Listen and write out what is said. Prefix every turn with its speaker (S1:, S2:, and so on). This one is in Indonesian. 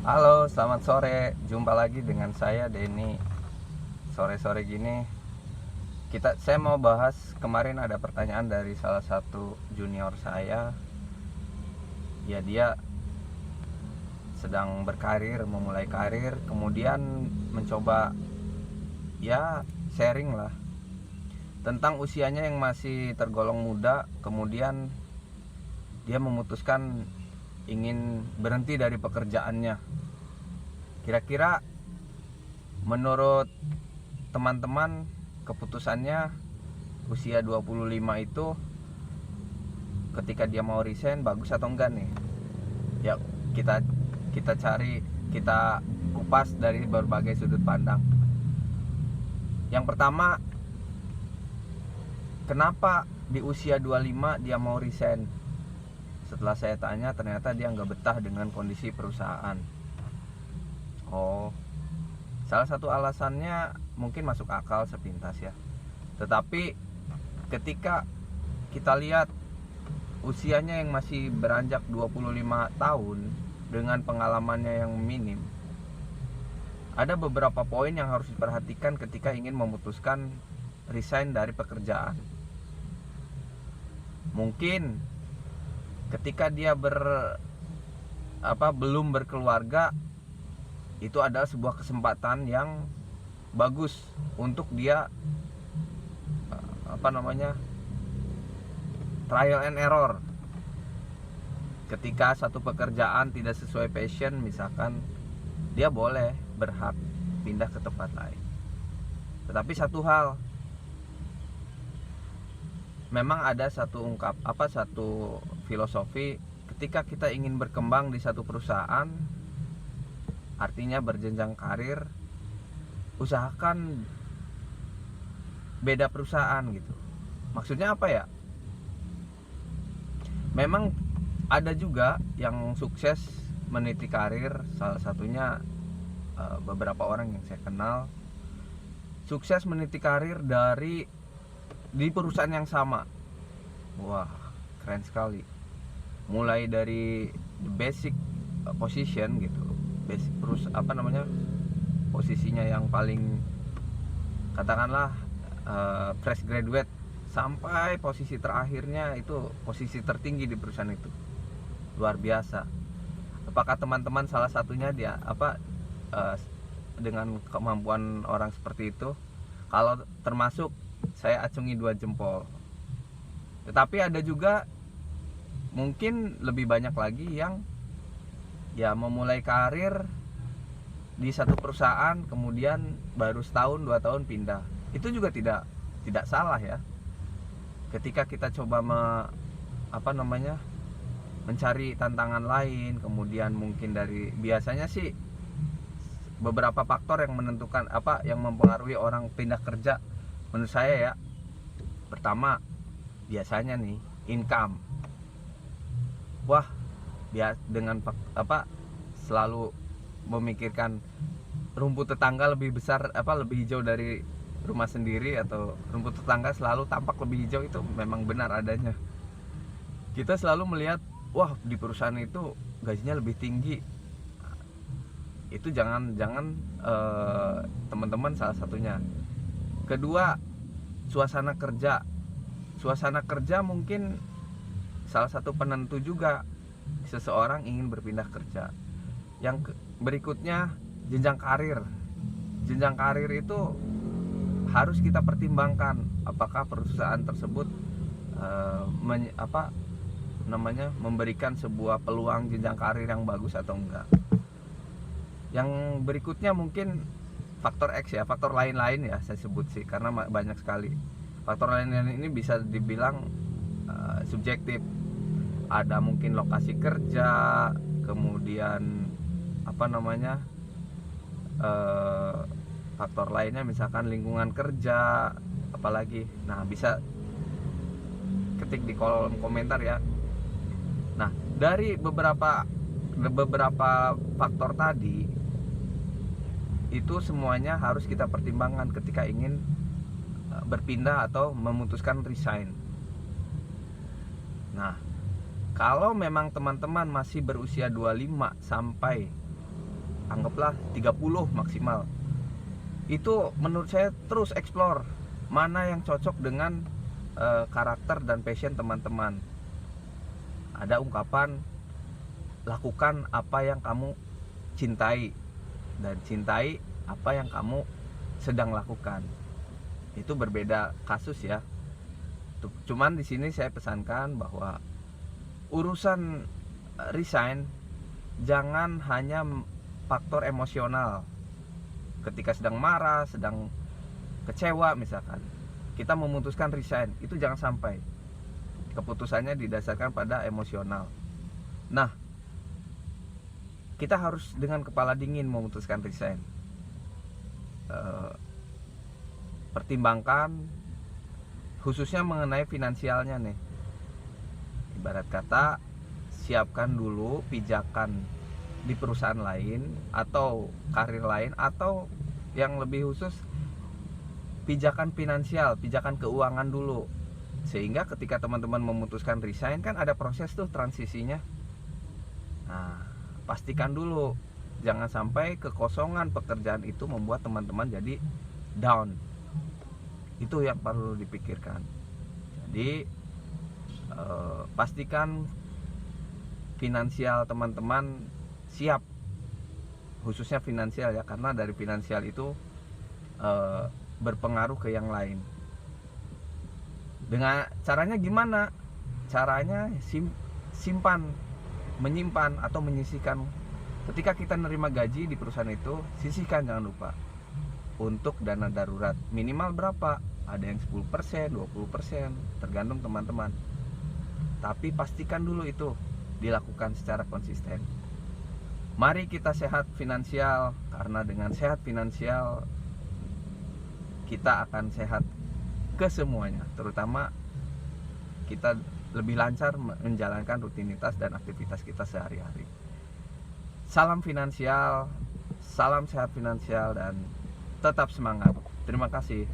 S1: Halo, selamat sore. Jumpa lagi dengan saya Denny. Sore-sore gini saya mau bahas, kemarin ada pertanyaan dari salah satu junior saya. Ya, dia sedang berkarir, memulai karir, kemudian mencoba ya sharing lah tentang usianya yang masih tergolong muda. Kemudian dia memutuskan ingin berhenti dari pekerjaannya. Kira-kira menurut teman-teman, keputusannya usia 25 itu ketika dia mau resign bagus atau enggak nih? Ya, kita cari, kita kupas dari berbagai sudut pandang. Yang pertama, kenapa di usia 25 dia mau resign? Setelah saya tanya, ternyata dia nggak betah dengan kondisi perusahaan. Oh, salah satu alasannya mungkin masuk akal sepintas ya. Tetapi ketika kita lihat usianya yang masih beranjak 25 tahun dengan pengalamannya yang minim, ada beberapa poin yang harus diperhatikan ketika ingin memutuskan resign dari pekerjaan. Mungkin ketika dia belum berkeluarga, itu adalah sebuah kesempatan yang bagus untuk dia trial and error. Ketika satu pekerjaan tidak sesuai passion, misalkan, dia berhak pindah ke tempat lain. Tetapi satu hal, memang ada satu filosofi, ketika kita ingin berkembang di satu perusahaan, artinya berjenjang karir, usahakan beda perusahaan gitu. Maksudnya apa ya? Memang ada juga yang sukses meniti karir, salah satunya beberapa orang yang saya kenal sukses meniti karir di perusahaan yang sama. Wah, keren sekali. Mulai dari the basic position gitu, basic posisinya yang paling, katakanlah fresh graduate, sampai posisi terakhirnya itu posisi tertinggi di perusahaan itu. Luar biasa. Apakah teman-teman salah satunya dengan kemampuan orang seperti itu? Kalau termasuk, saya acungi 2 jempol. Tetapi ada juga mungkin lebih banyak lagi yang ya memulai karir di satu perusahaan, kemudian baru setahun 2 tahun pindah. Itu juga tidak salah ya. Ketika kita coba mencari tantangan lain, kemudian mungkin biasanya sih beberapa faktor yang menentukan yang mempengaruhi orang pindah kerja menurut saya ya. Pertama, biasanya nih income. Wah, dengan selalu memikirkan rumput tetangga lebih besar, lebih hijau dari rumah sendiri, atau rumput tetangga selalu tampak lebih hijau, itu memang benar adanya. Kita selalu melihat, wah, di perusahaan itu gajinya lebih tinggi. Itu jangan teman-teman, salah satunya. Kedua, suasana kerja mungkin salah satu penentu juga seseorang ingin berpindah kerja. Yang berikutnya, jenjang karir itu harus kita pertimbangkan, apakah perusahaan tersebut memberikan sebuah peluang jenjang karir yang bagus atau enggak. Yang berikutnya mungkin faktor X ya, faktor lain-lain ya saya sebut sih, karena banyak sekali. Faktor lain-lain ini bisa dibilang subjektif. Ada mungkin lokasi kerja, kemudian faktor lainnya misalkan lingkungan kerja, apalagi. Nah, bisa ketik di kolom komentar ya. Nah, dari beberapa faktor tadi, itu semuanya harus kita pertimbangkan ketika ingin berpindah atau memutuskan resign. Nah, kalau memang teman-teman masih berusia 25 sampai anggaplah 30 maksimal. Itu menurut saya terus explore mana yang cocok dengan karakter dan passion teman-teman. Ada ungkapan, lakukan apa yang kamu cintai dan cintai apa yang kamu sedang lakukan. Itu berbeda kasus ya. Cuman di sini saya pesankan bahwa urusan resign jangan hanya faktor emosional. Ketika sedang marah, sedang kecewa misalkan, kita memutuskan resign, itu jangan sampai keputusannya didasarkan pada emosional. Nah, kita harus dengan kepala dingin memutuskan resign. Pertimbangkan khususnya mengenai finansialnya nih. Ibarat kata, siapkan dulu pijakan di perusahaan lain atau karir lain, atau yang lebih khusus pijakan finansial, pijakan keuangan dulu. Sehingga ketika teman-teman memutuskan resign kan ada proses tuh transisinya. Nah, pastikan dulu jangan sampai kekosongan pekerjaan itu membuat teman-teman jadi down. Itu yang perlu dipikirkan. Jadi pastikan finansial teman-teman siap, khususnya finansial ya, karena dari finansial itu berpengaruh ke yang lain. Dengan caranya gimana? Caranya simpan, menyimpan atau menyisihkan. Ketika kita nerima gaji di perusahaan itu, sisihkan jangan lupa untuk dana darurat. Minimal berapa? Ada yang 10%, 20%, tergantung teman-teman. Tapi pastikan dulu itu dilakukan secara konsisten. Mari kita sehat finansial, karena dengan sehat finansial kita akan sehat ke semuanya, terutama kita lebih lancar menjalankan rutinitas dan aktivitas kita sehari-hari. Salam finansial, salam sehat finansial, dan tetap semangat. Terima kasih.